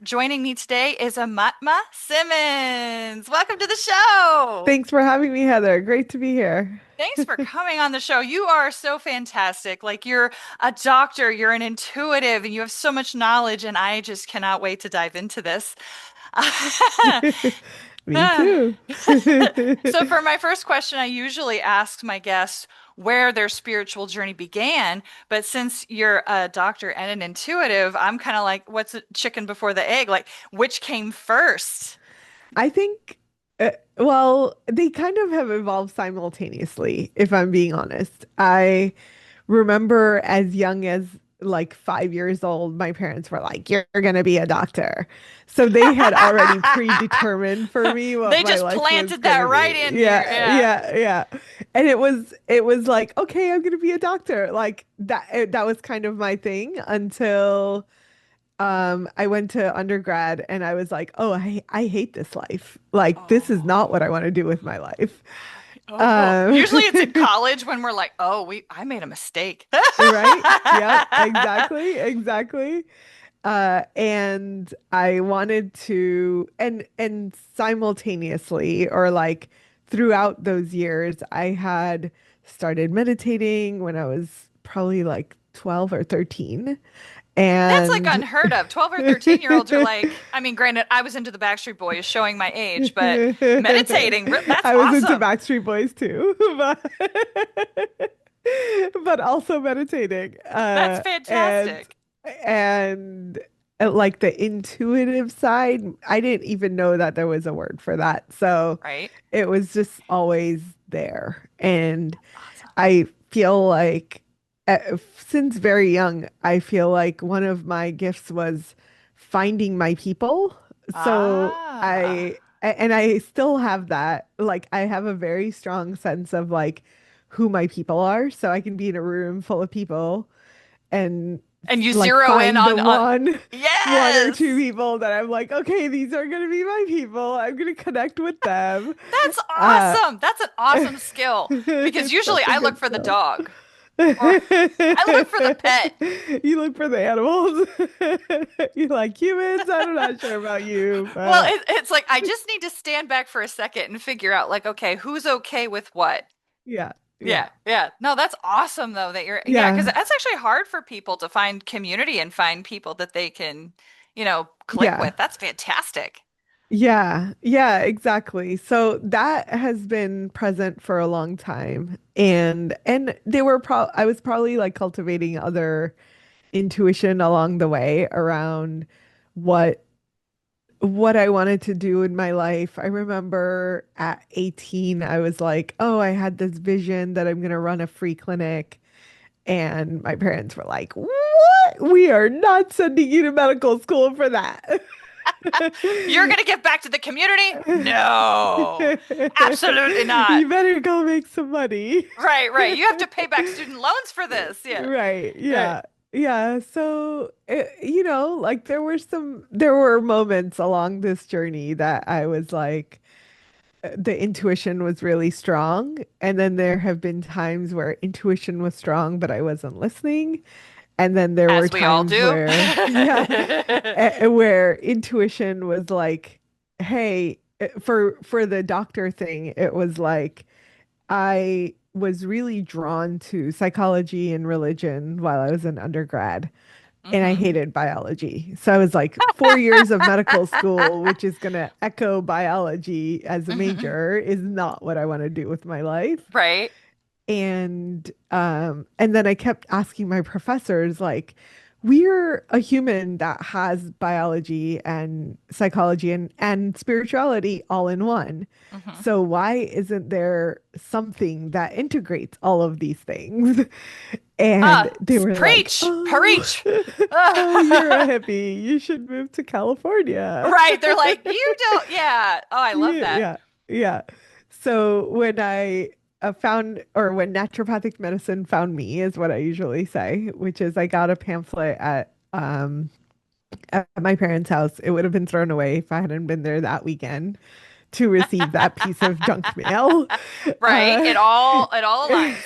Joining me today is Aumatma Simmons. Welcome to the show. Thanks for having me, Heather. Great to be here. Thanks for coming on the show. You are so fantastic. Like you're a doctor, you're an intuitive, and you have so much knowledge, and I just cannot wait to dive into this. Me too. So for my first question, I usually ask my guests where their spiritual journey began, but since you're a doctor and an intuitive, I'm kind of like, what's the chicken before the egg? Like, which came first? I think, well, they kind of have evolved simultaneously, if I'm being honest. I remember as young as like 5 years old, my parents were like, "You're gonna be a doctor." So they had already predetermined for me what They my just life was planted that gonna right be. in you. Yeah, Yeah. yeah, yeah. And it was like, okay, I'm gonna be a doctor. Like that was kind of my thing until I went to undergrad and I was like, oh, I hate this life. Like, this is not Oh. what I want to do with my life. Oh. Um, Usually it's in college when we're like, oh, I made a mistake. right? Yep, exactly, exactly. And I wanted to, and simultaneously, or like throughout those years, I had started meditating when I was probably like 12 or 13. That's like And unheard of. 12 or 13-year-olds are like, I mean, granted, I was into the Backstreet Boys showing my age, but meditating, that's I was into awesome. Backstreet Boys too, but also meditating. That's And fantastic. and like the intuitive side, I didn't even know that there was a word for that. So Right? it was just always there. And Awesome. I feel like since very young, I feel like one of my gifts was finding my people. So Ah. and I still have that. Like I have a very strong sense of like who my people are. So I can be in a room full of people and And you like zero in find the on one or two yes. people that I'm like, okay, these are gonna be my people. I'm gonna connect with them. That's Uh, awesome. That's an awesome skill because it's usually such a I look good for the skill. dog or I look for the pet. You look for the animals. You like humans. I'm not sure about you, Well, but it's like I just need to stand back for a second and figure out like, okay, who's okay with what? yeah, yeah, Yeah, yeah. No, that's awesome though that you're yeah, because yeah, that's actually hard for people to find community and find people that they can, click yeah. with. That's fantastic. Yeah, yeah, exactly. So that has been present for a long time. And they were I was probably like cultivating other intuition along the way around what what I wanted to do in my life. I remember at 18 I was like, "Oh, I had this vision that I'm going to run a free clinic." And my parents were like, "What? We are not sending you to medical school for that." You're gonna give back to the community? No, absolutely not. You better go make some money. Right, right. You have to pay back student loans for this. Yeah. Right. Right. Yeah. Yeah. So, like there were moments along this journey that I was like, the intuition was really strong. And then there have been times where intuition was strong, but I wasn't listening. And then there were As we all times do. where, yeah, where intuition was like, hey, for the doctor thing, it was like I was really drawn to psychology and religion while I was an undergrad, and I Hmm. hated biology. So I was like, 4 years of medical school, which is going to echo biology as a Hmm. major, is not what I want to do with my life. Right. And then I kept asking my professors, like, we're a human that has biology and psychology and spirituality all in one. Hmm. So why isn't there something that integrates all of these things? And they were like, Preach, oh, preach. oh, you're a hippie. You should move to California. Right. They're like, you don't. Yeah. Oh, I love Yeah, that. yeah, yeah. So when I found, or when naturopathic medicine found me, is what I usually say, which is I got a pamphlet at my parents' house. It would have been thrown away if I hadn't been there that weekend to receive that piece of junk mail. Right. Uh, It all aligns.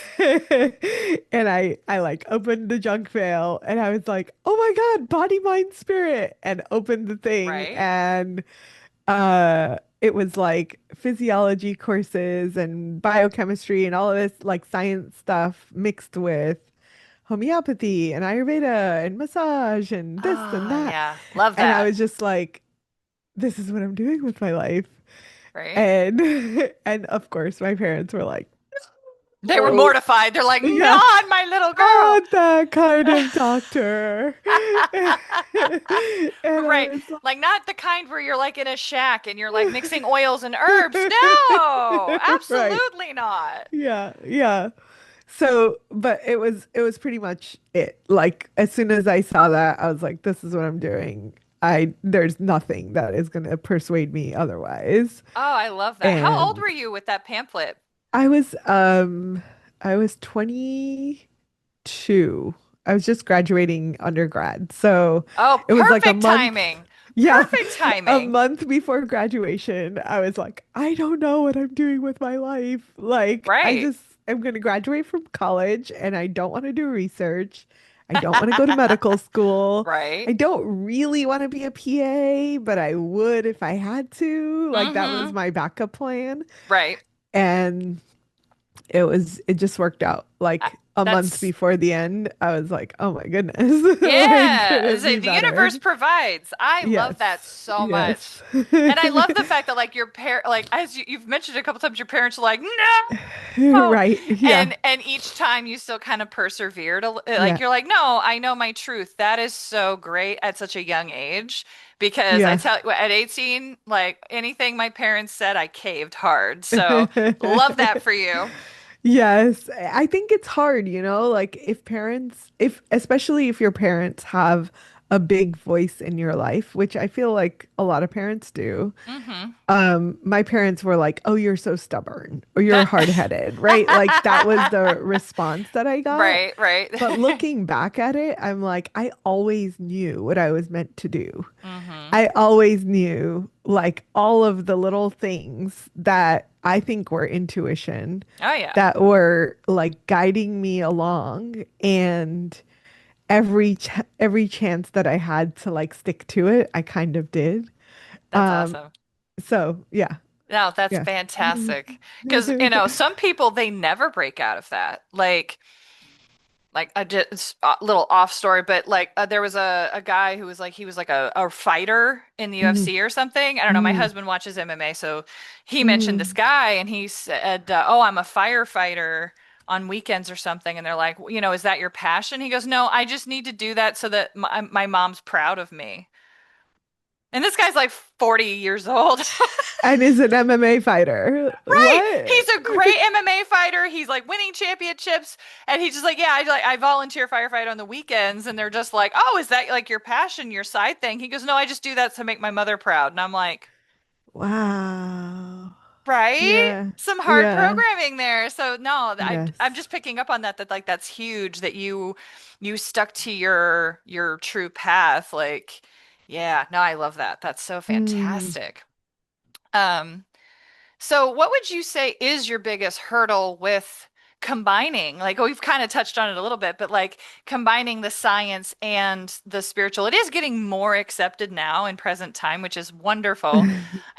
and I like opened the junk mail and I was like, oh my God, body, mind, spirit, and opened the thing Right. and it was like physiology courses and biochemistry and all of this like science stuff mixed with homeopathy and Ayurveda and massage and this and Oh, that. yeah. Love And I that. was just like, this is what I'm doing with my life. Right. And and of course my parents were like, They were oh, mortified. They're like, yeah, not my little girl. not that kind of doctor. And I Right. was like, Like, not the kind where you're like in a shack and you're like mixing oils and herbs. No, right. absolutely not. Yeah, yeah. So, but it was pretty much it. Like as soon as I saw that, I was like, this is what I'm doing. There's nothing that is going to persuade me otherwise. Oh, I love that. How old And were you with that pamphlet? I was I was 22. I was just graduating undergrad. So, Oh, it was like a perfect month. timing. Yeah, Perfect a timing. month before graduation, I was like, I don't know what I'm doing with my life. Like, I Right. just am going to graduate from college and I don't want to do research. I don't want to go to medical school. I Right. don't really want to be a PA, but I would if I had to. Like, that was Mm-hmm. my backup plan. Right. And it just worked out. Uh, Like a month That's before the end, I was like, oh my goodness, like, could Yeah, it the be the universe better? proves. I love Yes. that so Yes. much. And I love the fact that like your parent like as you've mentioned a couple times your parents are like, "No." Right. Yeah. And each time you still kind of persevered like Yeah. you're like, "No, I know my truth." That is so great at such a young age because I Yeah. tell you at 18, like anything my parents said, I caved hard. So, love that for you. Yes, I think it's hard, like if parents, if especially if your parents have a big voice in your life, which I feel like a lot of parents do. Mm-hmm. My parents were like, "Oh, you're so stubborn," or "You're hard-headed," right? Like that was the response that I got. Right, right. But looking back at it, I'm like, I always knew what I was meant to do. Mm-hmm. I always knew like all of the little things that I think were intuition Oh yeah. that were like guiding me along and every chance that I had to like stick to it, I kind of did. That's Um awesome. so yeah. No, that's Yeah. fantastic. Because, some people they never break out of that. Like I just a little off story, but like there was a guy who was like he was like a fighter in the Mhm, UFC or something. I don't know. My mhm, husband watches MMA, so he mentioned this mhm. guy and he said, "Oh, I'm a firefighter on weekends or something." And they're like, "Is that your passion?" He goes, "No, I just need to do that so that my mom's proud of me." And this guy's like 40 years old. And is an MMA fighter. Right. What? He's a great MMA fighter. He's like winning championships. And he's just like, yeah, I volunteer firefight on the weekends. And they're just like, oh, is that like your passion, your side thing? He goes, no, I just do that to make my mother proud. And I'm like, Wow. right? Yeah. Some hard Yeah. programming there. So no, I'm Yes. just picking up on that like that's huge that you stuck to your true path. Like, yeah, no, I love that. That's so Mm. fantastic. Um, So, what would you say is your biggest hurdle with combining? Like, we've kind of touched on it a little bit, but like combining the science and the spiritual, it is getting more accepted now in present time, which is wonderful.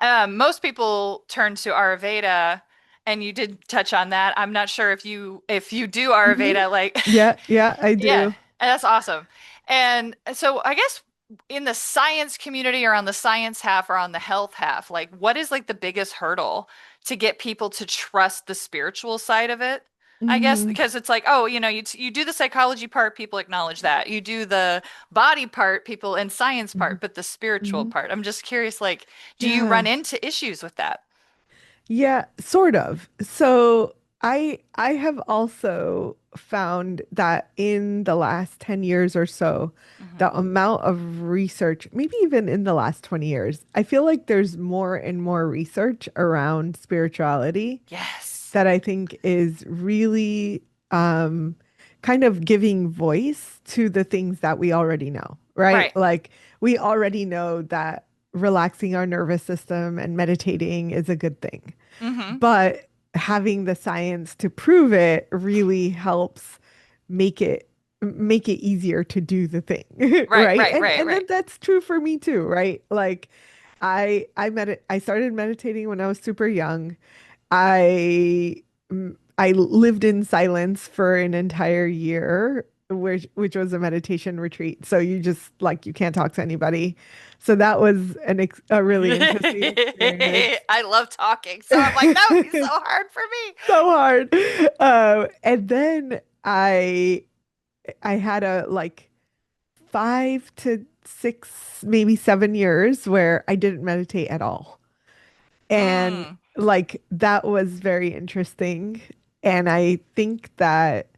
Most people turn to Ayurveda, and you did touch on that. I'm not sure if you do Hmm. Ayurveda, like Yeah, yeah, I yeah, do. and that's awesome. And so I guess in the science community or on the science half or on the health half, like what is like the biggest hurdle to get people to trust the spiritual side of it? I guess Hmm. because it's like, oh, you do the psychology part, people acknowledge that. You do the body part, people and science Hmm. part, but the spiritual Hmm. part. I'm just curious, like, do you run Yeah. into issues with that? Yeah, sort of. So I have also found that in the last 10 years or so, Hmm. the amount of research, maybe even in the last 20 years, I feel like there's more and more research around spirituality Yes. that I think is really kind of giving voice to the things that we already know, right? Right. Like we already know that relaxing our nervous system and meditating is a good thing. Hmm. But having the science to prove it really helps make it easier to do the thing, Right, right? right, right, And then right. that's true for me too, right? Like I started meditating when I was super young. I lived in silence for an entire year, which was a meditation retreat. So you just like you can't talk to anybody. So that was a really interesting experience. I love talking, so I'm like, that would be so hard for me. So hard. And then I had a like 5 to 6, maybe 7 years where I didn't meditate at all. And Mm. like that was very interesting. And I think that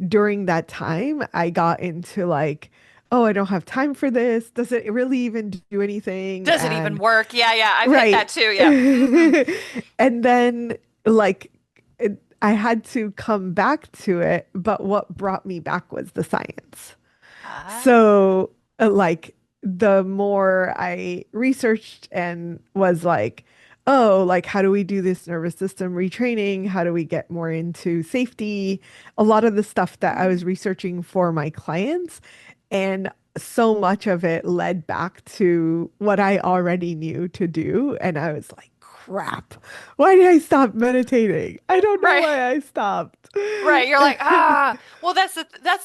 during that time, I got into like, oh, I don't have time for this. Does it really even do anything? Does it even And work? Yeah, yeah, I've hit that right. too. Yeah. Hmm. And then like I had to come back to it, but what brought me back was the science. Ah. So, like, the more I researched and was like, oh, like, how do we do this nervous system retraining? How do we get more into safety? A lot of the stuff that I was researching for my clients. And so much of it led back to what I already knew to do. And I was like, crap, why did I stop meditating? I don't know Right. why I stopped. Right. You're like, ah, well, that's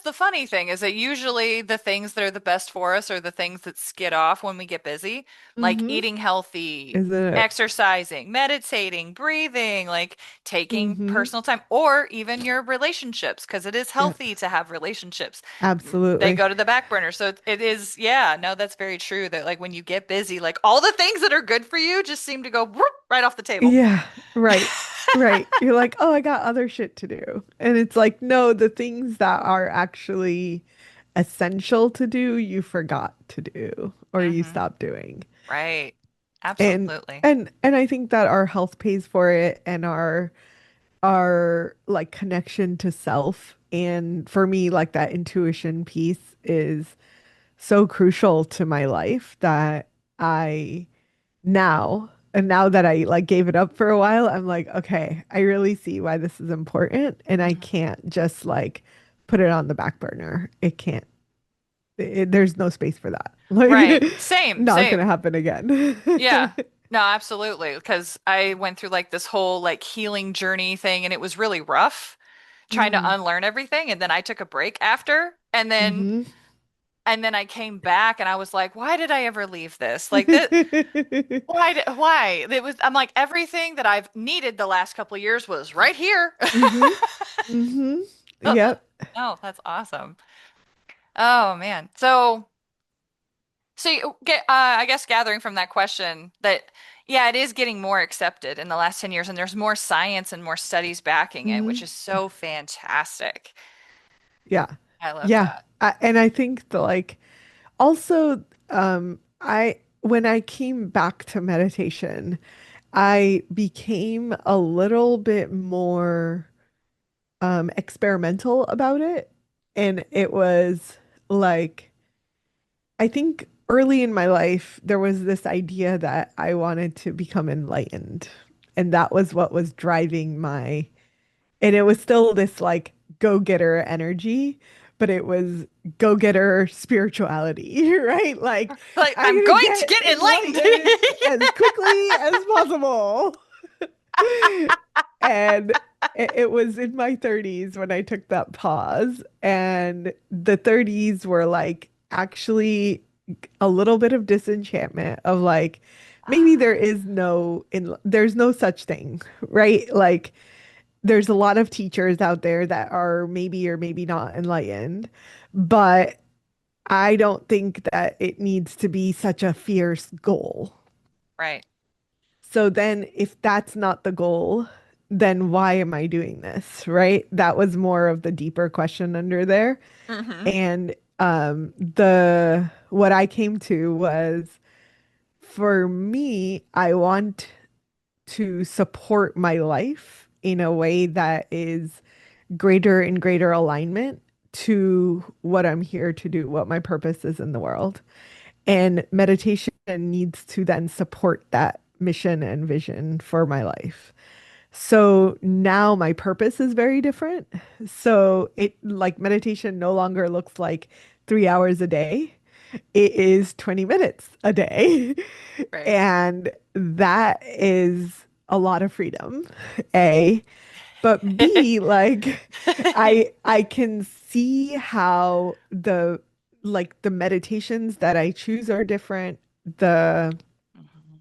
the funny thing is that usually the things that are the best for us are the things that skid off when we get busy, like Mm-hmm. eating healthy, Isn't it? exercising, meditating, breathing, like taking Mm-hmm. personal time, or even your relationships, because it is Yep. healthy to have relationships. They Absolutely. go to the back burner. So it is, yeah, no, that's very true that like when you get busy, like all the things that are good for you just seem to go whoop, right off the table. Yeah, right. Right. You're like, oh, I got other shit to do. And it's like, no, the things that are actually essential to do, you forgot to do or you Hmm. stopped doing. Right. And Absolutely. and I think that our health pays for it and our like connection to self. And for me, like that intuition piece is so crucial to my life that I now that I like gave it up for a while, I'm like, okay, I really see why this is important and I Mhm. can't just like put it on the back burner. It can't. There's no space for that. Right. Like Same, not gonna same. happen again. Yeah. No, absolutely. Because I went through like this whole like healing journey thing and it was really rough trying to Mm. unlearn everything. And then I took a break after Hmm. and then I came back and I was like, why did I ever leave this? Like that why? It was I'm like everything that I've needed the last couple of years was right here. Hmm. Hmm. Yep. Oh, that's awesome. Oh man. So you get, I guess gathering from that question that, yeah, it is getting more accepted in the last 10 years, and there's more science and more studies backing it, which Hmm. is so fantastic. Yeah. I love Yeah. that. And I think the like also I when I came back to meditation, I became a little bit more experimental about it. And it was like, I think early in my life, there was this idea that I wanted to become enlightened. And that was what was driving and it was still this like go-getter energy, but it was go-getter spirituality, right? Like, Like, I'm I'm gonna going to get get enlightened. enlightened as quickly as possible. And it was in my 30s when I took that pause. And the 30s were like actually a little bit of disenchantment of like, maybe Ah, there's no such thing, right? Like, there's a lot of teachers out there that are maybe or maybe not enlightened, but I don't think that it needs to be such a fierce goal. right. So then, if that's not the goal, then why am I doing this? Right? That was more of the deeper question under there. Hmm. And the what I came to was for me, I want to support my life in a way that is greater and greater alignment to what I'm here to do, what my purpose is in the world. And meditation needs to then support that mission and vision for my life. So now my purpose is very different. So it like meditation no longer looks like 3 hours a day. It is 20 minutes a day. Right. And that is a lot of freedom, A. But B, like I can see how the meditations that I choose are different. The Mhm,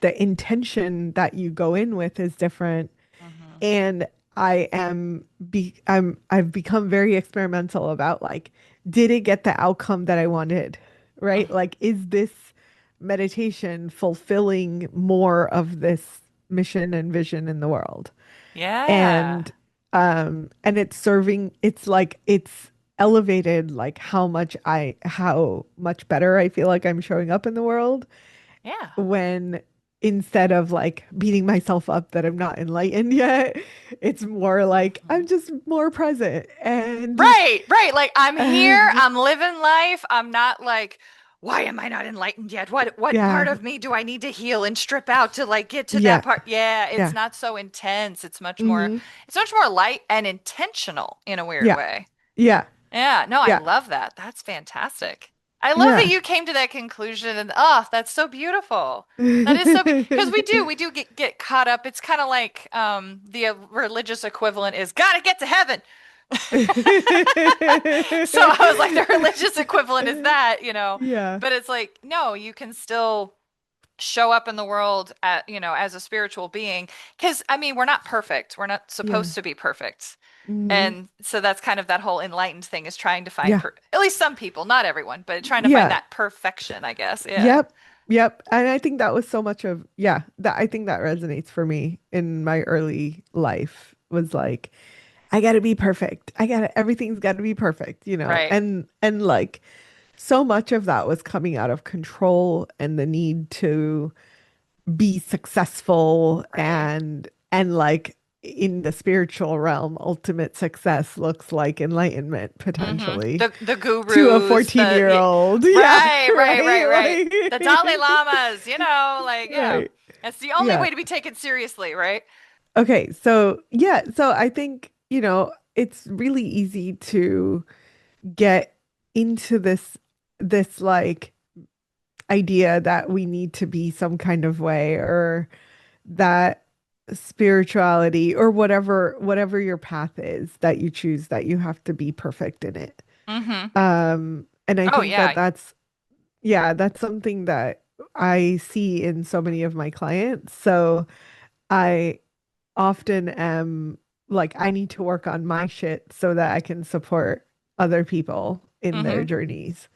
the intention that you go in with is different. mhm, And I've become very experimental about like, did it get the outcome that I wanted? Right? mhm. Like, is this meditation fulfilling more of this mission and vision in the world? Yeah. And it's serving, it's like it's elevated like how much better I feel like I'm showing up in the world Yeah. when instead of like beating myself up that I'm not enlightened yet, it's more like I'm Mhm. just more present and Right, right. Like I'm here, uh, I'm living life. I'm not like, why am I not enlightened yet? What part yeah, of me do I need to heal and strip out to like get to that yeah, part? Yeah, it's yeah, not so intense. hmm It's much more light and intentional in a weird yeah, way. yeah, Yeah, no, I yeah, love that. That's fantastic. I love that yeah. you came to that conclusion and oh, that's so beautiful. That is so because we do get caught up. It's kind of like the religious equivalent is gotta get to heaven. So I was like, the religious equivalent is that, Yeah, but it's like, no, you can still show up in the world as a spiritual being. Because, I mean, we're not perfect. We're not yeah, supposed to be perfect. hmm And so that's kind of that whole enlightened thing is trying to find, yeah, at least some people, not everyone, but trying to find yeah. that perfection, I guess. Yeah. Yep. Yep. And I think that was so much of, yeah, that I think that resonates for me in my early life was like, I gotta be perfect. Everything's gotta be perfect, you know? Right. And like so much of that was coming out of control and the need to be successful Right. and like in the spiritual realm, ultimate success looks like enlightenment potentially The to a gurus, 14-year-old. Yeah, right, right, right, right? right. The Dalai Like Lamas, like, yeah. right. That's the only Yeah. way to be taken seriously, right? Okay, so yeah, so I think, it's really easy to get into this like idea that we need to be some kind of way or that spirituality or whatever your path is that you choose that you have to be perfect in it. Mm-hmm. And I Oh think that yeah. that's something that I see in so many of my clients. So I often am like, I need to work on my shit so that I can support other people in their Mm-hmm. journeys.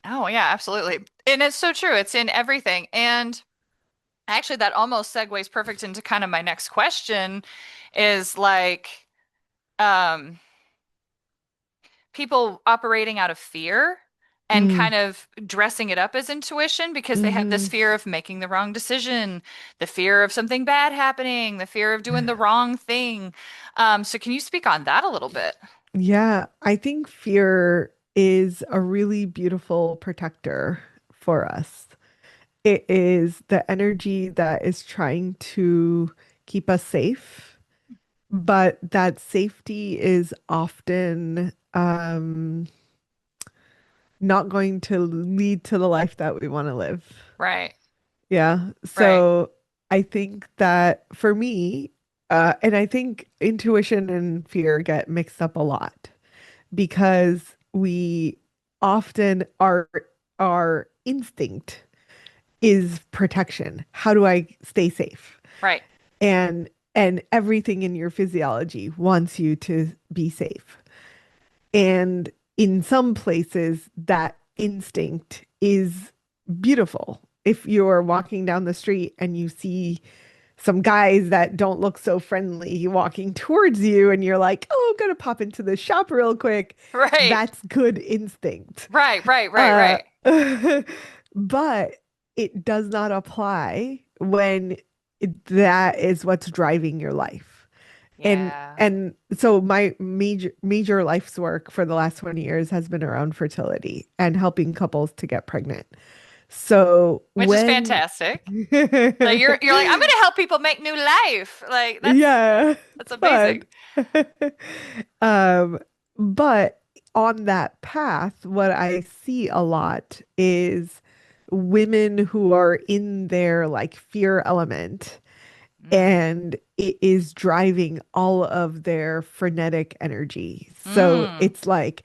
Oh yeah, absolutely. And it's so true. It's in everything. And actually that almost segues perfect into kind of my next question is like um people operating out of fear and Mm, kind of dressing it up as intuition because they have this hmm fear of making the wrong decision, the fear of something bad happening, the fear of doing the wrong thing. So can you speak on that a little bit? Yeah, I think fear is a really beautiful protector for us. It is the energy that is trying to keep us safe, but that safety is often not going to lead to the life that we want to live. Right, Yeah. right. So I think that for me, and I think intuition and fear get mixed up a lot because we often our instinct is protection. How do I stay safe? Right. And everything in your physiology wants you to be safe. And in some places, that instinct is beautiful. If you're walking down the street and you see some guys that don't look so friendly walking towards you, and you're like, oh, I'm gonna pop into the shop real quick, Right. that's good instinct. Right, right, right, Uh, right. but it does not apply when that is what's driving your life. And Yeah. and so my major life's work for the last 20 years has been around fertility and helping couples to get pregnant. So Which is when fantastic. Like you're like, I'm gonna help people make new life. Like yeah, that's it's fun. amazing. Um, but on that path, what I see a lot is women who are in their like fear element, Mm. and it is driving all of their frenetic energy. So Mm. it's like,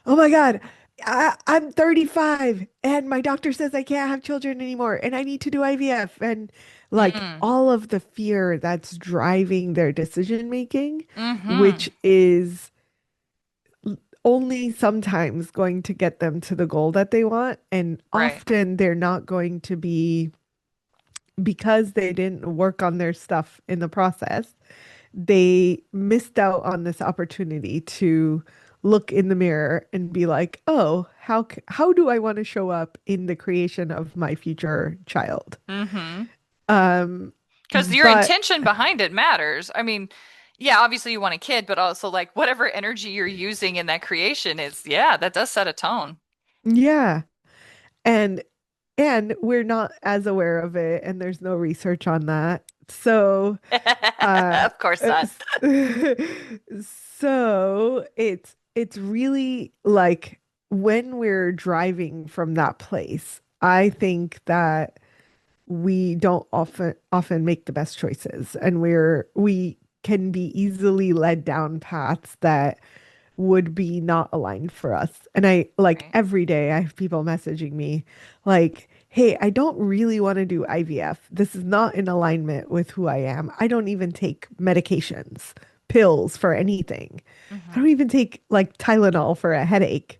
oh my God, I'm 35 and my doctor says I can't have children anymore and I need to do IVF. And like Mm. all of the fear that's driving their decision making, Mm-hmm. which is only sometimes going to get them to the goal that they want. And Right. often they're not going to be, because they didn't work on their stuff in the process, they missed out on this opportunity to look in the mirror and be like, "Oh, how do I want to show up in the creation of my future child?" Mm-hmm. Um, Because your but intention behind it matters. I mean, yeah, obviously you want a kid, but also like whatever energy you're using in that creation is, yeah, that does set a tone. yeah, and we're not as aware of it, and there's no research on that. So, uh, Of course uh, not. so it's really like when we're driving from that place, I think that we don't often make the best choices, and we can be easily led down paths that would be not aligned for us. And I like Right. every day I have people messaging me like, "Hey, I don't really want to do IVF. This is not in alignment with who I am. I don't even take medications, pills for anything. I Mm-hmm. don't even take like Tylenol for a headache.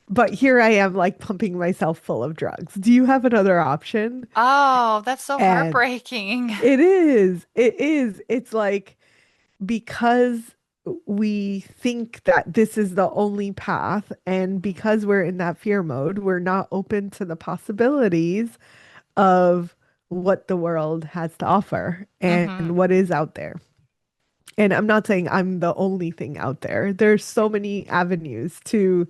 But here I am like pumping myself full of drugs. Do you have another option?" Oh, that's so And heartbreaking. it's like, because we think that this is the only path, and because we're in that fear mode, we're not open to the possibilities of what the world has to offer Mm-hmm. and what is out there. And I'm not saying I'm the only thing out there. There's so many avenues to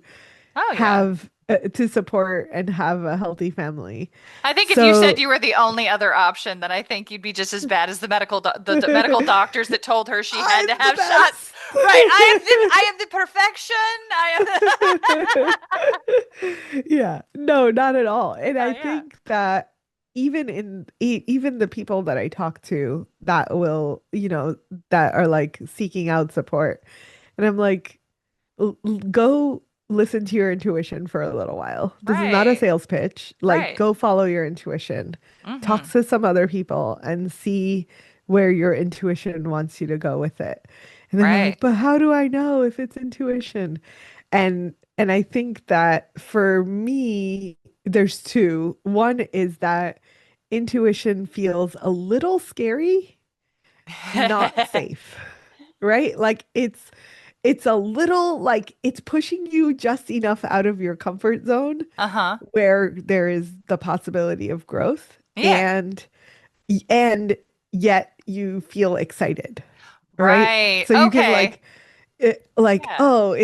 Oh, yeah. have to support and have a healthy family. I think if you said So you were the only other option, then I think you'd be just as bad as the the medical I'm doctors that told her she had to the have shots. best. Right. I am the perfection. I am Yeah, no, not at all. And I yeah. think that even the people that I talk to that will, that are like seeking out support, and I'm like, Go listen to your intuition for a little while. This is not a Right. sales pitch. Like, Right. go follow your intuition. Talk Mm-hmm. to some other people and see where your intuition wants you to go with it. And they're Right. like, "But how do I know if it's intuition?" And I think that for me, there's two. One is that intuition feels a little scary, not safe, right? Like it's a little like it's pushing you just enough out of your comfort zone Uh-huh. where there is the possibility of growth, Yeah. and yet you feel excited, right? Right. So you can Okay. like Yeah. oh,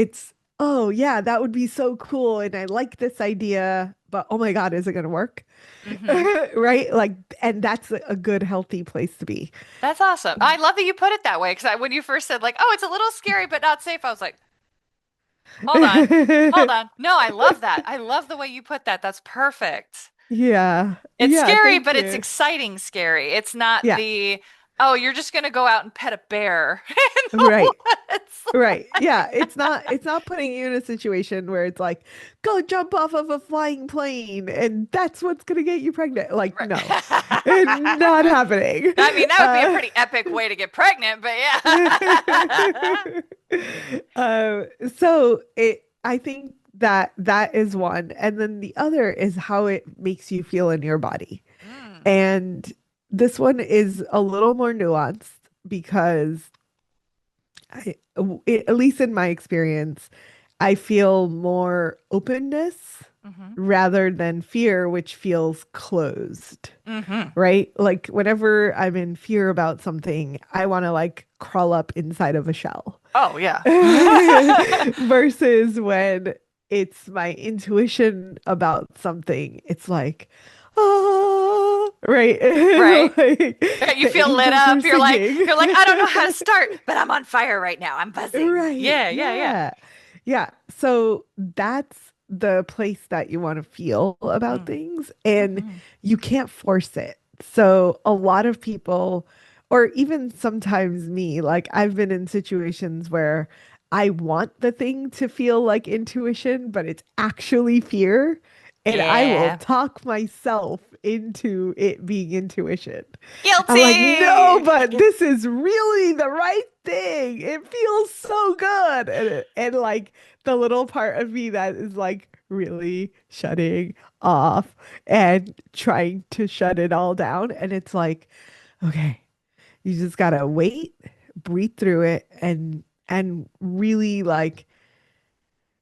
oh yeah, that would be so cool and I like this idea, but oh my God, is it going to work? Mm-hmm. Right? Like, and that's a good healthy place to be. That's awesome. I love that you put it that way because when you first said like, "Oh, it's a little scary but not safe," I was like, "Hold on, hold on." No, I love that. I love the way you put that. That's perfect. Yeah. It's Yeah, scary, thank but it's you. exciting scary. It's not Yeah, the, "Oh, you're just gonna go out and pet a bear in the right. woods." Right. Yeah. It's not putting you in a situation where it's like, go jump off of a flying plane and that's what's gonna get you pregnant. Like, no. Not Right. happening. I mean, that would be a pretty epic way to get pregnant, but yeah. uh, so I think that that is one. And then the other is how it makes you feel in your body. Mm, And this one is a little more nuanced because at least in my experience, I feel more openness hmm rather than fear, which feels closed, hmm right? Like whenever I'm in fear about something, I want to like crawl up inside of a shell. Oh, yeah. Versus when it's my intuition about something, it's like, ah, right. Right? Like Right, you the feel lit angels are up. singing. You're like, I don't know how to start, but I'm on fire right now. I'm buzzing. Right. Yeah, yeah, yeah. Yeah. Yeah. So that's the place that you want to feel about Mm, things, and mm-hmm. you can't force it. So a lot of people, or even sometimes me, like I've been in situations where I want the thing to feel like intuition, but it's actually fear. And I will Yeah. talk myself into it being intuition. I'm like, no, Guilty. but this is really the right thing. It feels so good. And like the little part of me that is like really shutting off and trying to shut it all down. And it's like, okay, you just gotta wait, breathe through it, and really like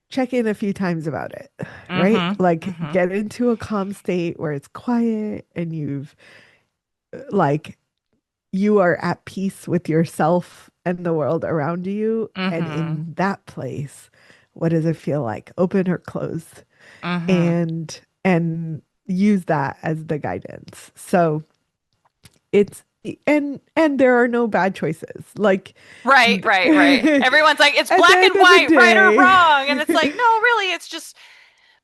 check in a few times about it, right? Mm-hmm. Like Mm-hmm. get into a calm state where it's quiet and you've like you are at peace with yourself and the world around you. And Mm-hmm. in that place, what does it feel like? Open or closed? Mm-hmm. And use that as the guidance. So it's and there are no bad choices. Like Right, th- right, right. Everyone's like, it's at the black end and of the white, right or wrong. And it's day, like, no, really, it's just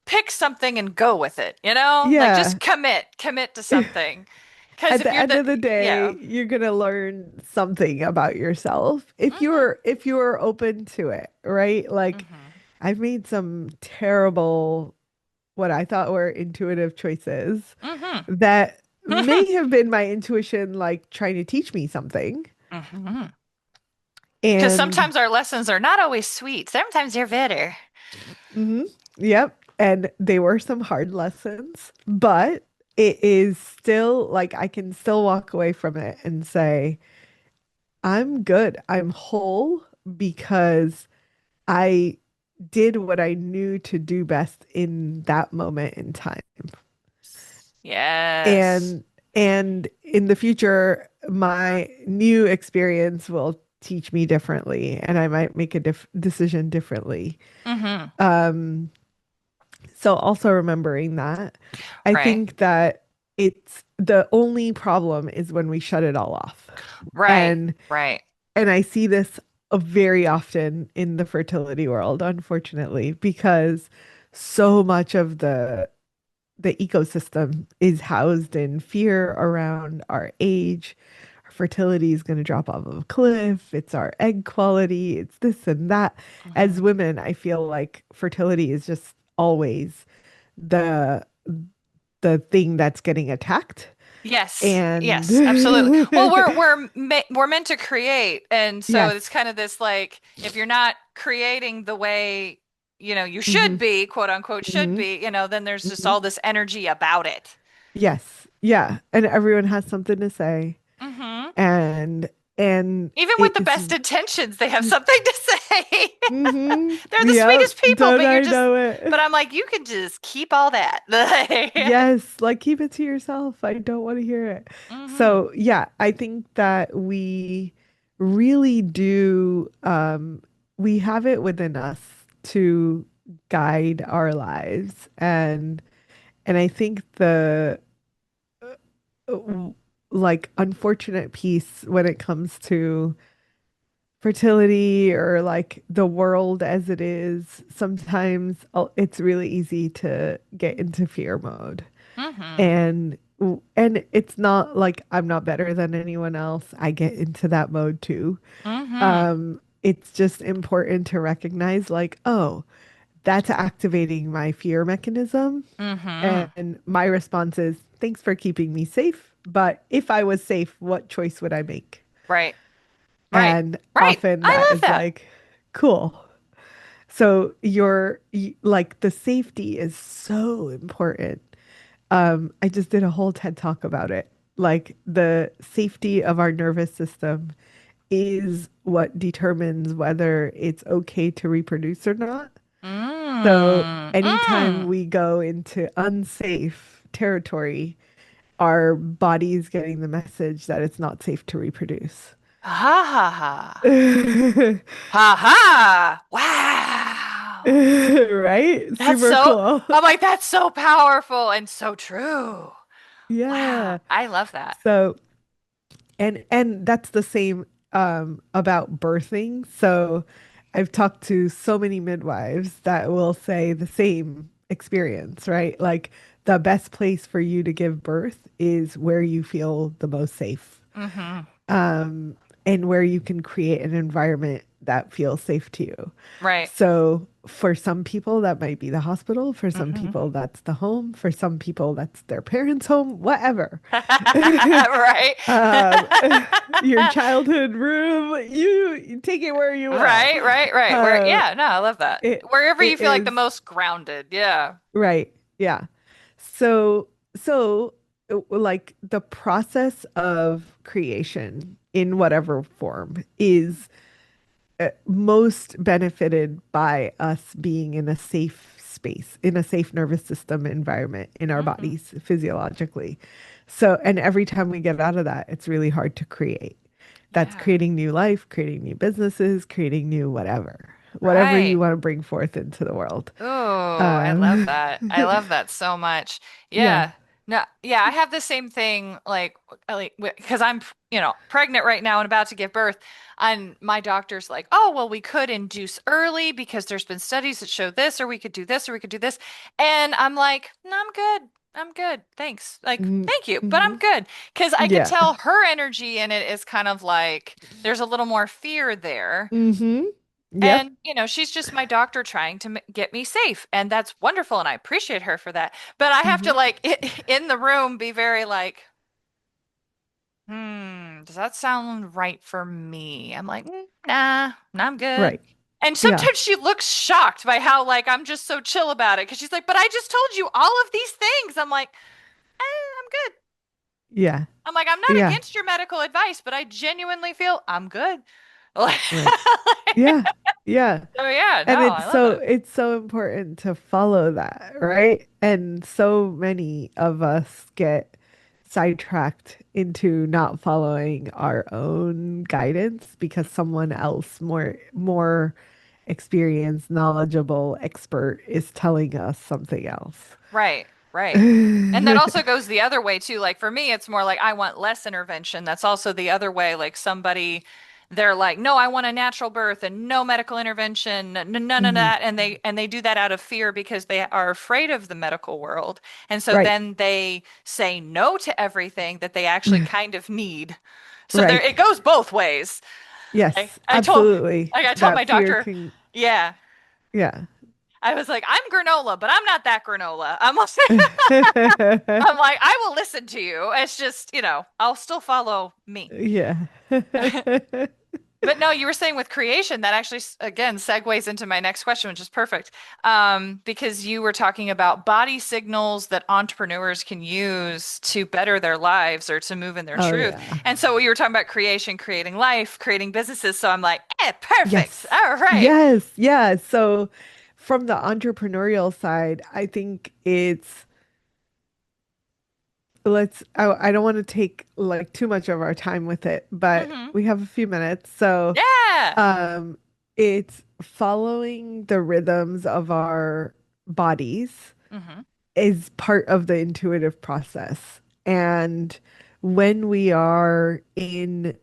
pick something and go with it, you know? Like yeah, just commit to something. Because at if the you're end the, of the yeah. day, you're gonna learn something about yourself Mm-hmm. if you're open to it, right? Like Mm-hmm. I've made some terrible, what I thought were intuitive choices Mm-hmm. that may have been my intuition, like trying to teach me something. Mm-hmm. Because And sometimes our lessons are not always sweet. Sometimes they're bitter. mhm, yep. And they were some hard lessons, but it is still like I can still walk away from it and say, I'm good. I'm whole because I did what I knew to do best in that moment in time. Yes. And and in the future, my new experience will teach me differently, and I might make a decision differently. Mm-hmm. Um, so also remembering that, I Right. think that it's the only problem is when we shut it all off. Right. And Right. and I see this very often in the fertility world, unfortunately, because so much of the ecosystem is housed in fear around our age. Our fertility is going to drop off of a cliff. It's our egg quality. It's this and that. Mm-hmm. As women, I feel like fertility is just always the the thing that's getting attacked. Yes, And yes, absolutely. Well, we're meant to create, and so yes. it's kind of this like if you're not creating the way you Hmm. should be, quote unquote, should Hmm. be, then there's just Hmm. all this energy about it. Yes. Yeah. And everyone has something to say. Hmm. And and Even with the it's best intentions, they have something to say. mm-hmm. They're the Yep. sweetest people, Don't but I know but it? I'm like, you can just keep all that. Yes, like keep it to yourself. I don't want to hear it. Hmm. So, yeah, I think that we really do we have it within us to guide our lives, and I think the like unfortunate piece when it comes to fertility or like the world as it is, sometimes it's really easy to get into fear mode. Hmm. And and it's not like I'm not better than anyone else. I get into that mode too. Hmm. It's just important to recognize like, oh, that's activating my fear mechanism. Hmm. And my response is, thanks for keeping me safe. But if I was safe, what choice would I make? Right. Right. And Right. often I that love is that. like, cool. So like the safety is so important. I just did a whole TED talk about it. Like the safety of our nervous system is what determines whether it's okay to reproduce or not. So Mm, anytime mm. we go into unsafe territory, our body is getting the message that it's not safe to reproduce. Ha ha ha. Ha ha. Wow. Right? That's Super so, cool. I'm like, that's so powerful and so true. Yeah. Wow. I love that. So, and that's the same about birthing. So I've talked to so many midwives that will say the same experience, right? Like the best place for you to give birth is where you feel the most safe. Hmm. um, and where you can create an environment that feels safe to you. Right. So for some people, that might be the hospital. For some Hmm. people, that's the home. For some people, that's their parents' home, whatever. Right. um, your childhood room, you take it where you will. Right, right, right. Where, Uh, yeah, no, I love that. it Wherever you it feel like the is most grounded. Yeah. right. Yeah. So like the process of creation in whatever form is most benefited by us being in a safe space, in a safe nervous system environment in our Hmm. bodies physiologically. So, and every time we get out of that, it's really hard to create. That's Yeah. creating new life, creating new businesses, creating new whatever you Right. want to bring forth into the world. Oh, I love Um, that. I love that so much. yeah. Yeah. No, yeah, I have the same thing like because I'm, pregnant right now and about to give birth, and my doctor's like, "Oh, well, we could induce early because there's been studies that show this, or we could do this, or we could do this." And I'm like, "No, I'm good. I'm good. Thanks. Like, thank you, but I'm Mm-hmm. good." Because I could Yeah. tell her energy in it is kind of like there's a little more fear there. Mm-hmm. Yep. And, she's just my doctor trying to get me safe. And that's wonderful. And I appreciate her for that. But I have to, Mm-hmm. like, in the room, be very like, does that sound right for me? I'm like, nah, I'm good. Right. And Yeah. sometimes she looks shocked by how, like, I'm just so chill about it. Cause she's like, but I just told you all of these things. I'm like, I'm good. Yeah. I'm like, I'm not Yeah. against your medical advice, but I genuinely feel I'm good. Like, Right. Yeah. Yeah. so yeah, no, And I love it. it's so important to follow that, right? And so many of us get sidetracked into not following our own guidance because someone else more experienced, knowledgeable, expert is telling us something else. Right, right. And that also goes the other way too. Like for me, it's more like I want less intervention. That's also the other way. Like somebody, they're like, no, I want a natural birth and no medical intervention, none of Mhm. that. And they do that out of fear because they are afraid of the medical world. And so Right. then they say no to everything that they actually kind of need. So there, Right. it goes both ways. Like Yes, I told, absolutely. like I told That my fear doctor, can, yeah. yeah. I was like, I'm granola, but I'm not that granola. I'm like, I will listen to you. It's just, I'll still follow me. Yeah. But no, you were saying with creation, that actually, again, segues into my next question, which is perfect. Because you were talking about body signals that entrepreneurs can use to better their lives or to move in their Oh truth. yeah. And so you were talking about creation, creating life, creating businesses. So I'm like, perfect. Yes. All right. Yes. Yeah. So from the entrepreneurial side, I think it's I don't want to take like too much of our time with it, but Hmm. we have a few minutes. So Yeah. um it's following the rhythms of our bodies Hmm. is part of the intuitive process. And when we are in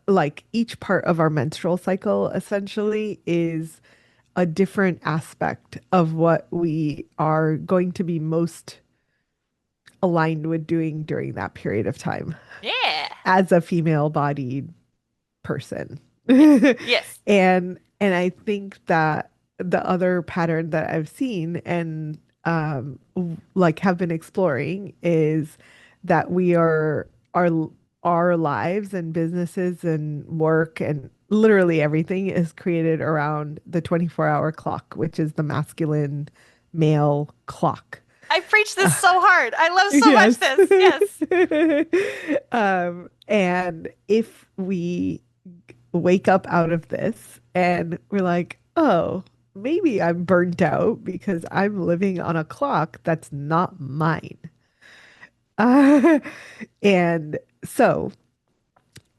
like each part of our menstrual cycle essentially is a different aspect of what we are going to be most aligned with doing during that period of time Yeah. as a female bodied person. Yes. Yes. And I think that the other pattern that I've seen and like have been exploring is that we are our lives and businesses and work and literally everything is created around the 24-hour clock, which is the masculine male clock. I preach this so hard. I love so much Yes. this. Yes. And if we wake up out of this and we're like, oh, maybe I'm burnt out because I'm living on a clock that's not mine. Uh, and so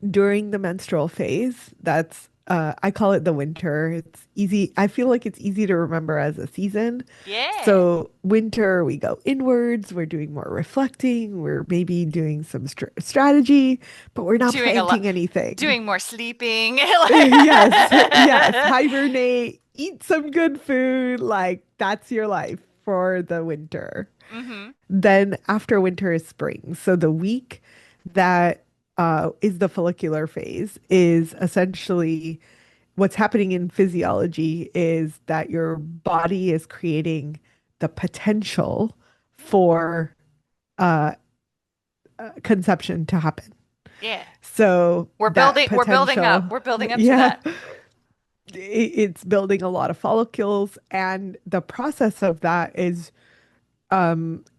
during the menstrual phase, that's I call it the winter. It's easy. I feel like it's easy to remember as a season. Yeah. So winter, we go inwards. We're doing more reflecting. We're maybe doing some strategy, but we're not Doing a lot, planting anything. doing more sleeping. Yes, yes. Hibernate, eat some good food. Like that's your life for the winter. Hmm. Then after winter is spring. So the week that is the follicular phase is essentially what's happening in physiology is that your body is creating the potential for uh, conception to happen. Yeah. So that We're building up. potential, We're building up to yeah, that. it's building a lot of follicles, and the process of that is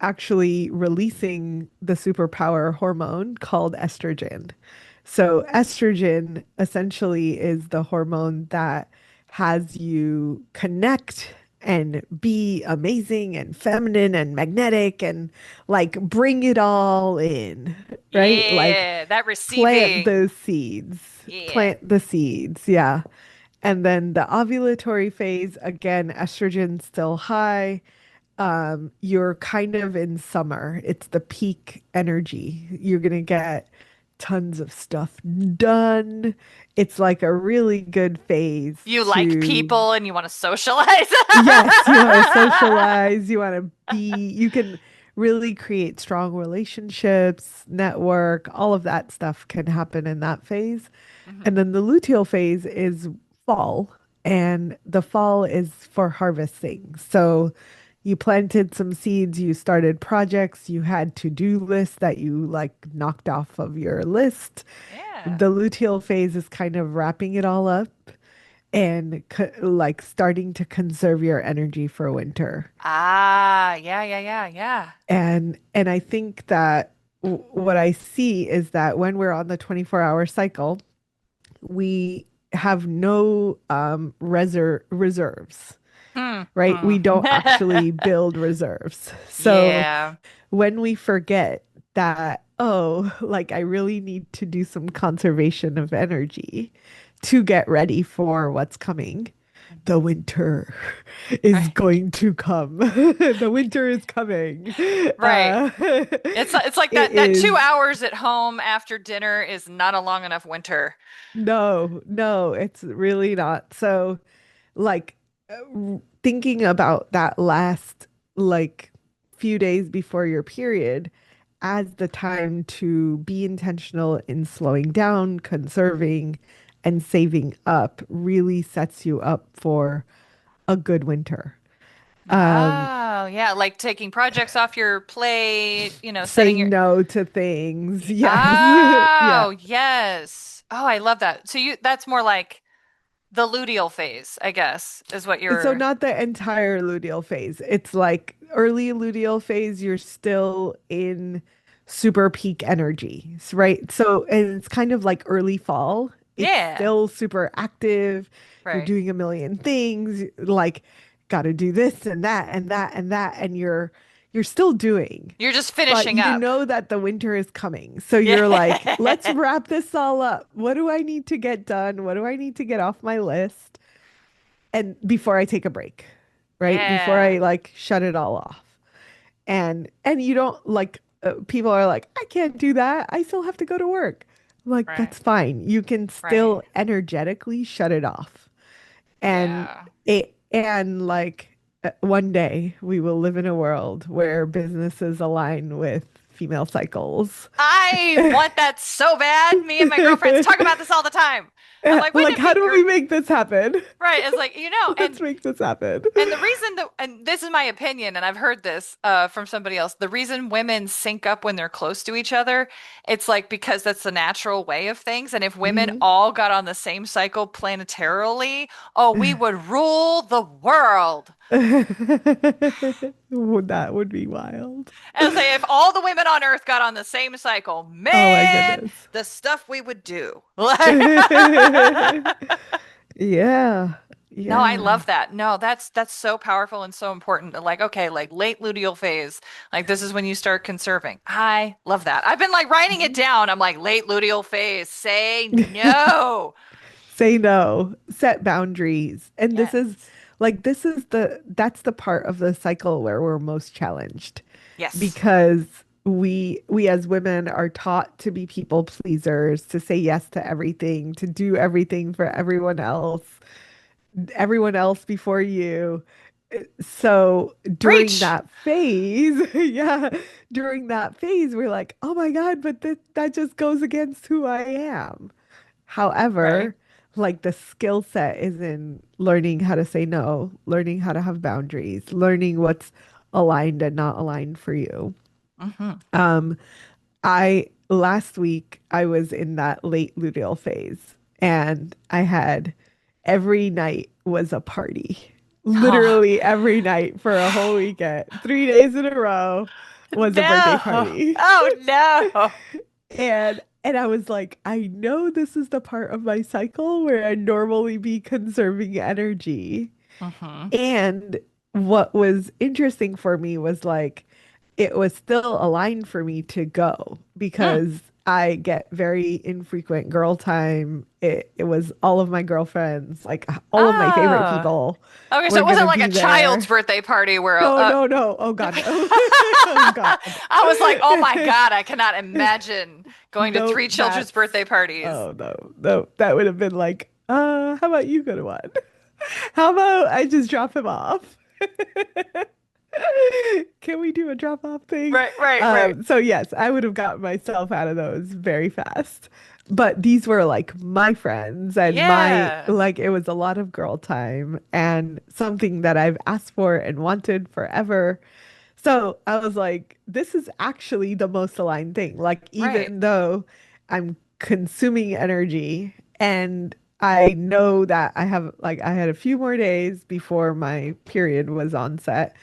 actually releasing the superpower hormone called estrogen. So, estrogen essentially is the hormone that has you connect and be amazing and feminine and magnetic and like bring it all in, right? Like Yeah, that plant receiving. those seeds, Yeah. plant the seeds. Yeah. And then the ovulatory phase, again, estrogen's still high. You're kind of in summer. It's the peak energy. You're gonna get tons of stuff done. It's like a really good phase You like to, people and you want to socialize. yes, you want to socialize, you want to be, you can really create strong relationships, network, all of that stuff can happen in that phase. Mhm. And then the luteal phase is fall, and the fall is for harvesting. So you planted some seeds, you started projects, you had to-do lists that you like knocked off of your list. Yeah. The luteal phase is kind of wrapping it all up and like starting to conserve your energy for winter. Ah, yeah, yeah, yeah, yeah. And I think that what I see is that when we're on the 24-hour cycle, we have no reserves, Hmm. right? Hmm. We don't actually build reserves. So Yeah. when we forget that, oh, like I really need to do some conservation of energy to get ready for what's coming, the Mhm. winter is Right. going to come. The winter is coming. Right. It It's like that is 2 hours at home after dinner is not a long enough winter. no, no, it's really not. So, like, thinking about that last, like, few days before your period as the time to be intentional in slowing down, conserving, and saving up really sets you up for a good winter. Um, Oh, yeah, like taking projects off your plate, setting saying your no to things. Yes. Yeah. Oh, yes. Oh, I love that. So that's more like the luteal phase, I guess, is what So you're not the entire luteal phase. It's like early luteal phase, you're still in super peak energy, right? So, and it's kind of like early fall. It's Yeah, still super active. You're right. doing a million things, like got to do this and that and that and that, and you're still doing. You're just But finishing you up. know that the winter is coming. So Yeah. you're like, let's wrap this all up. What do I need to get done? What do I need to get off my list? And before I take a break, right? Before Yeah, I like shut it all off. And you don't like people are like, I can't do that. I still have to go to work. I'm like, right. that's fine. You can Right. still energetically shut it off. And Yeah. like one day we will live in a world where businesses align with female cycles. I want that so bad. Me and my girlfriends talk about this all the time. I'm like, wouldn't Like, it how be do great? we make this happen? Right. It's like, Let's make this happen. and the reason that, and this is my opinion, and I've heard this from somebody else, the reason women sync up when they're close to each other, it's like because that's the natural way of things. And if women Mhm. all got on the same cycle planetarily, oh, we would rule the world. That would be wild. And say, if all the women on Earth got on the same cycle, Oh my man, goodness. the stuff we would do. Like, Yeah. no, I Yeah. love that. No, that's so powerful and so important. Like, okay, like late luteal phase, like this is when you start conserving. I love that. I've been like writing it down. I'm like, late luteal phase, say no. say no, set boundaries. And Yes. that's the part of the cycle where we're most challenged Yes. because we as women are taught to be people pleasers, to say yes to everything, to do everything for everyone else before you. So during Preach. that phase, yeah, during that phase, we're like, oh my God, but that just goes against who I am. Right. However, like the skill set is in learning how to say no, learning how to have boundaries, learning what's aligned and not aligned for you. Hmm. Um, I last week I was in that late luteal phase and I had every night was a party. Oh, Literally every night for a whole weekend. 3 days in a row was a birthday no. party. Oh, no. And I was like, I know this is the part of my cycle where I normally be conserving energy. Hmm. And what was interesting for me was like, it was still aligned for me to go Mm. because I get very infrequent girl time. It was all of my girlfriends, like all of my favorite Oh. people Okay, so were it wasn't gonna like a be child's there. birthday party where No, no, no. Oh God, no. Oh God. I was like, oh my God, I cannot imagine going to Nope, three children's that's birthday parties. oh no, no, that would have been like, how about you go to one? How about I just drop him off? Can we do a drop off thing? Right, right, right. So yes, I would have gotten myself out of those very fast. But these were like my friends and my Yeah. like it was a lot of girl time and something that I've asked for and wanted forever. So I was like, this is actually the most aligned thing. Like, Right. even though I'm consuming energy and I know that I had a few more days before my period was onset.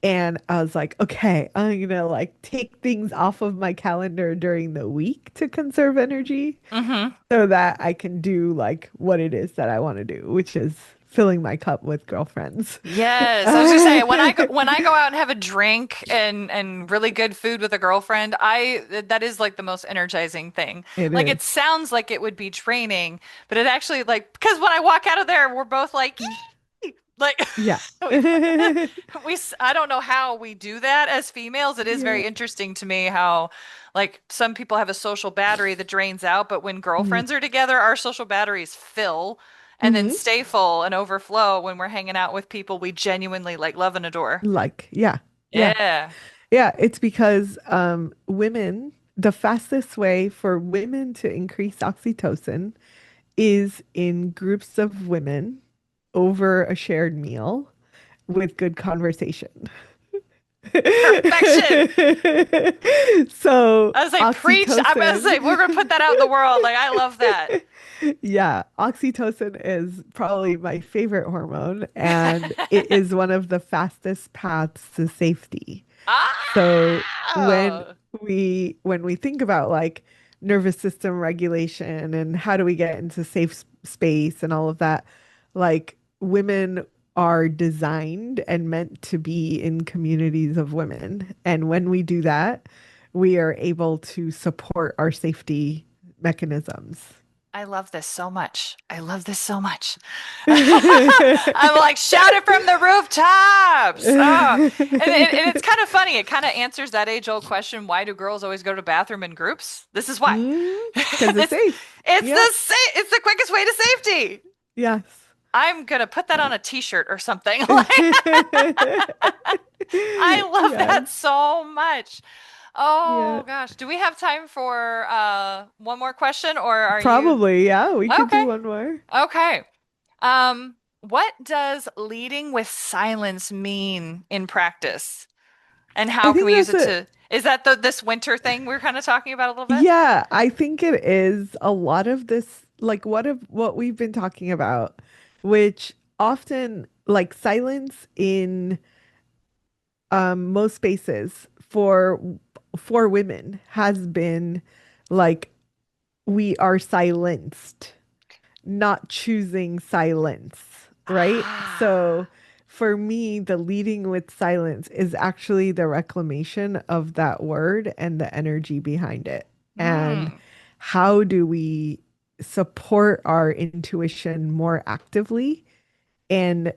And I was like, okay, I'm gonna like take things off of my calendar during the week to conserve energy Hmm. so that I can do like what it is that I want to do, which is filling my cup with girlfriends. Yes, I was just saying when I go out and have a drink and really good food with a girlfriend, I that is like the most energizing thing. It Like is. it sounds like it would be draining, but it actually like because when I walk out of there, we're both like, "Yay!" Like Yeah. we, I don't know how we do that as females. It is Yeah. very interesting to me how like some people have a social battery that drains out, but when Hmm. girlfriends are together, our social batteries fill and then Hmm. stay full and overflow when we're hanging out with people we genuinely like love and adore. Like, yeah. Yeah. Yeah. Yeah. It's because women, the fastest way for women to increase oxytocin is in groups of women over a shared meal with good conversation. Perfection. So, I was like, preach. I'm gonna say we're gonna put oxytocin. that out in the world. Like, I love that. Yeah, oxytocin is probably my favorite hormone, and it is one of the fastest paths to safety. So Ah! when we think about like nervous system regulation and how do we get into space and all of that, like women are designed and meant to be in communities of women. And when we do that, we are able to support our safety mechanisms. I love this so much. I love this so much. I'm like, shout it from the rooftops. Oh, and it's kind of funny. It kind of answers that age-old question, why do girls always go to the bathroom in groups? This is why. Because it's It's safe. Yep. it's the quickest way to safety. Yes. I'm gonna put that on a t-shirt or something. Like I love Yes. that so much. Yeah. Oh gosh. Do we have time for one more question or are you Probably. Yeah. We could do okay? one more. Okay. What does leading with silence mean in practice? And I how can think we use that's it a, to, is that this winter thing we're kind of talking about a little bit? yeah, I think it is a lot of this, like what we've been talking about, which often like silence in most spaces for women has been like we are silenced, not choosing silence, right? So Ah, for me, the leading with silence is actually the reclamation of that word and the energy behind it. And mm, how do we? support our intuition more actively. And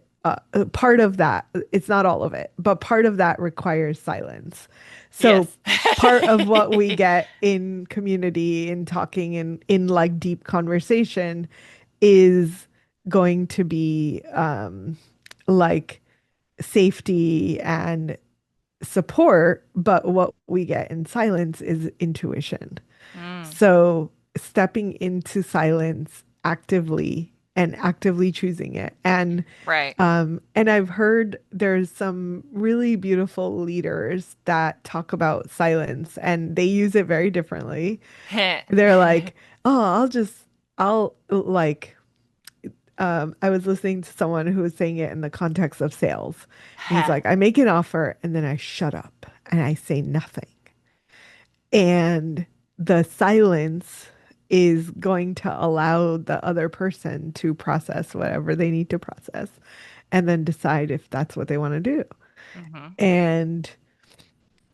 part of that, it's not all of it, but part of that requires silence. So Yes. part of what we get in community, in talking, in like deep conversation is going to be like safety and support, but what we get in silence is intuition. Mm, So stepping into silence actively and actively choosing it. right. And I've heard there's some really beautiful leaders that talk about silence and they use it very differently. They're like, oh, I'll like I was listening to someone who was saying it in the context of sales. And he's like, I make an offer and then I shut up and I say nothing. And the silence is going to allow the other person to process whatever they need to process and then decide if that's what they want to do. Hmm. And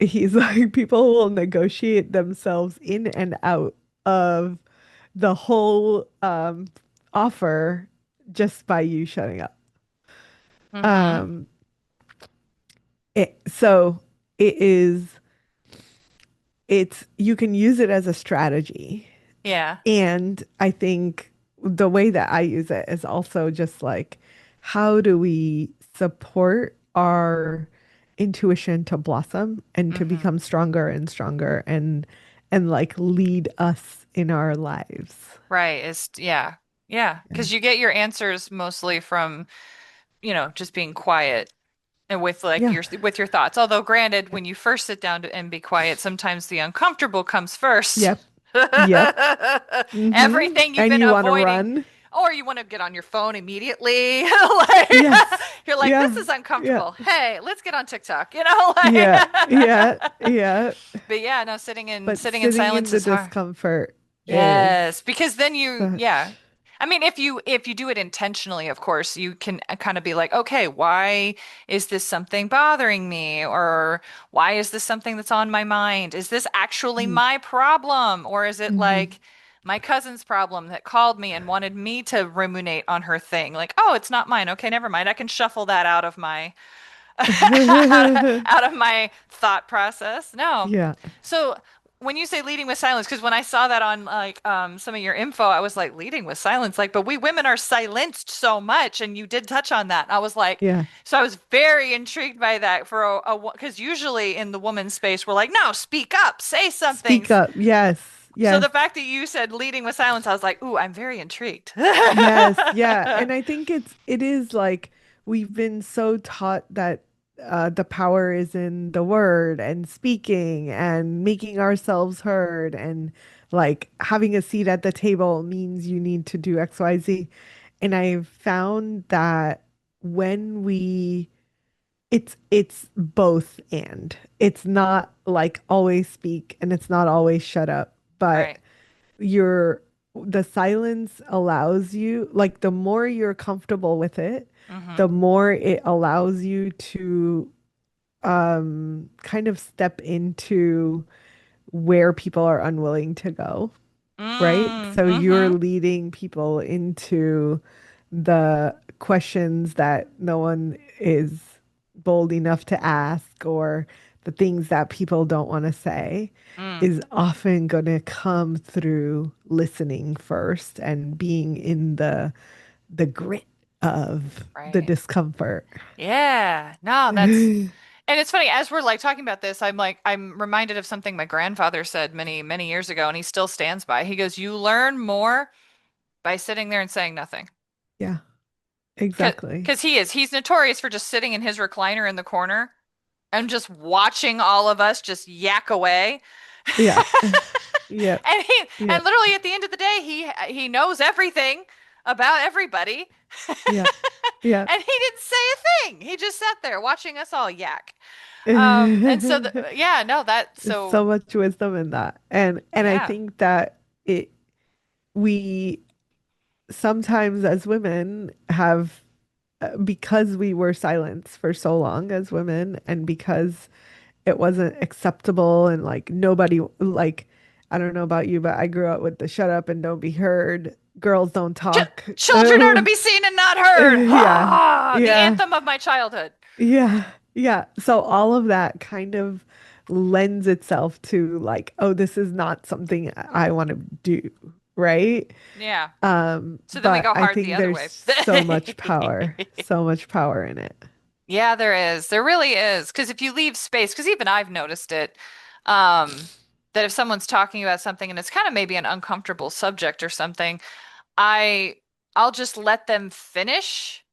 he's like, people will negotiate themselves in and out of the whole offer just by you shutting up. Hmm. Um, so it is, you can use it as a strategy. Yeah. And I think the way that I use it is also just like, how do we support our intuition to blossom and to Hmm. become stronger and stronger and like lead us in our lives. Right. Yeah. Yeah. Yeah. Because you get your answers mostly from, just being quiet and with like Yeah. your thoughts. Although granted, when you first sit down and be quiet, sometimes the uncomfortable comes first. Yep. Yep. Mm-hmm. Everything you've And been you want to avoiding. run? Or you want to get on your phone immediately. Like Yes. you're like, this Yeah. is Yeah. uncomfortable. Hey, let's get on TikTok, like Yeah. Yeah. Yeah. But yeah, no, sitting in But sitting in sitting in silence the is hard. discomfort is Yes, because then yeah. such. I mean, if you do it intentionally, of course, you can kind of be like, okay, why is this something bothering me? Or why is this something that's on my mind? Is this actually Mhm. my problem? Or is it Mhm. like my cousin's problem that called me and wanted me to ruminate on her thing? Like, oh, it's not mine. Okay, never mind. I can shuffle that out of my out of my thought process. No. Yeah. So when you say leading with silence, because when I saw that on like some of your info, I was like leading with silence, like, but we women are silenced so much, and you did touch on that. I was like, Yeah. so I was very intrigued by that for because usually in the woman space, we're like, no, speak up, say something. Speak up. Yes. So Yes. the fact that you said leading with silence, I was like, ooh, I'm very intrigued. Yes. Yeah. And I think it is like we've been so taught that the power is in the word and speaking and making ourselves heard and like having a seat at the table means you need to do XYZ. And I've found that when we it's both and it's not like always speak and it's not always shut up, but Right. you're the silence allows you like the more you're comfortable with it, Mm-hmm. the more it allows you to kind of step into where people are unwilling to go, right? So you're Mm-hmm. leading people into the questions that no one is bold enough to ask, or the things that people don't want to say, Mm, is often going to come through listening first and being in the grit of the right. discomfort. Yeah. No, that's and it's funny as we're like talking about this, I'm reminded of something my grandfather said many, many years ago, and he still stands by. He goes, "You learn more by sitting there and saying nothing." Yeah, Cause, exactly. 'Cause he's notorious for just sitting in his recliner in the corner and just watching all of us just yak away. Yeah. Yep. And Yep. literally at the end of the day, he knows everything about everybody. Yeah. Yeah. And he didn't say a thing. He just sat there watching us all yak. And so yeah, no, that There's so so much wisdom in that. And I yeah. think that it we sometimes as women have because we were silenced for so long as women and because it wasn't acceptable and like nobody like I don't know about you, but I grew up with the shut up and don't be heard. Girls don't Ch talk. Children are to be seen and not heard. Yeah. Ah, the Yeah. anthem of my childhood. Yeah. Yeah. So all of that kind of lends itself to like, oh, this is not something I want to do, right? Yeah. So then we But go I hard think the other there's way. so much power in it. Yeah, there is. There really is. Because if you leave space, because even I've noticed it, um, that if someone's talking about something and it's kind of maybe an uncomfortable subject or something, I I'll just let them finish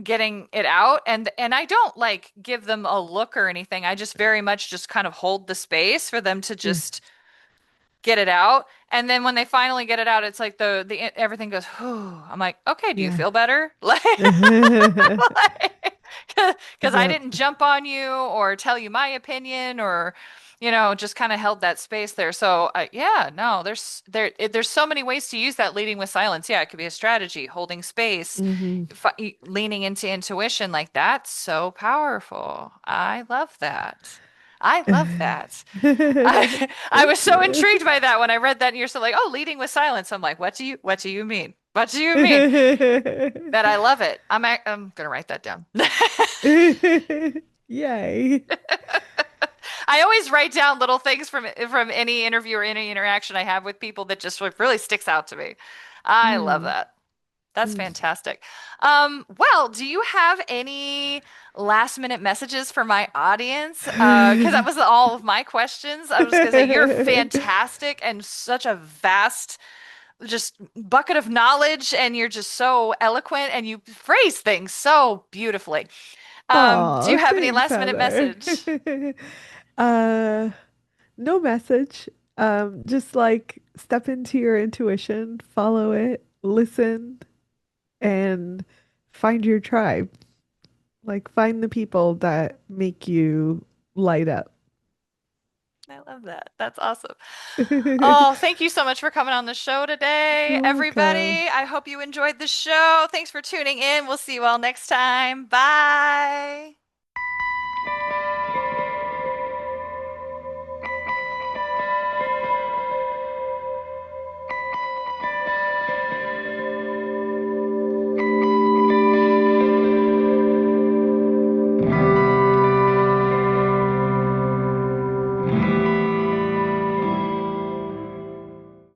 getting it out and I don't like give them a look or anything. I just very much just kind of hold the space for them to Mm, just get it out. And then when they finally get it out, it's like the everything goes, whew. I'm like, okay, do you yeah. feel better? Because I Yep. didn't jump on you or tell you my opinion or, just kind of held that space there. So yeah, no, there's so many ways to use that leading with silence. Yeah, it could be a strategy, holding space, Hmm. leaning into intuition. Like that's so powerful. I love that. I love that. I was so intrigued by that when I read that and you're so like, oh, leading with silence. I'm like, what do you mean? What do you mean? That I love it. I'm gonna write that down. Yay. I always write down little things from any interview or any interaction I have with people that just like, really sticks out to me. I love Mm. that. That's Mm. fantastic. Well, do you have any last minute messages for my audience? Because that was all of my questions. I was gonna say you're fantastic and such a vast just bucket of knowledge, and you're just so eloquent and you phrase things so beautifully. Do Oh, you have any thanks, last minute Heather. message? Uh, no message. Just like step into your intuition, follow it, listen, and find your tribe. Like find the people that make you light up. I love that. That's awesome. You're Oh, thank you so much for coming on the show today, welcome. everybody. I hope you enjoyed the show. Thanks for tuning in. We'll see you all next time. Bye.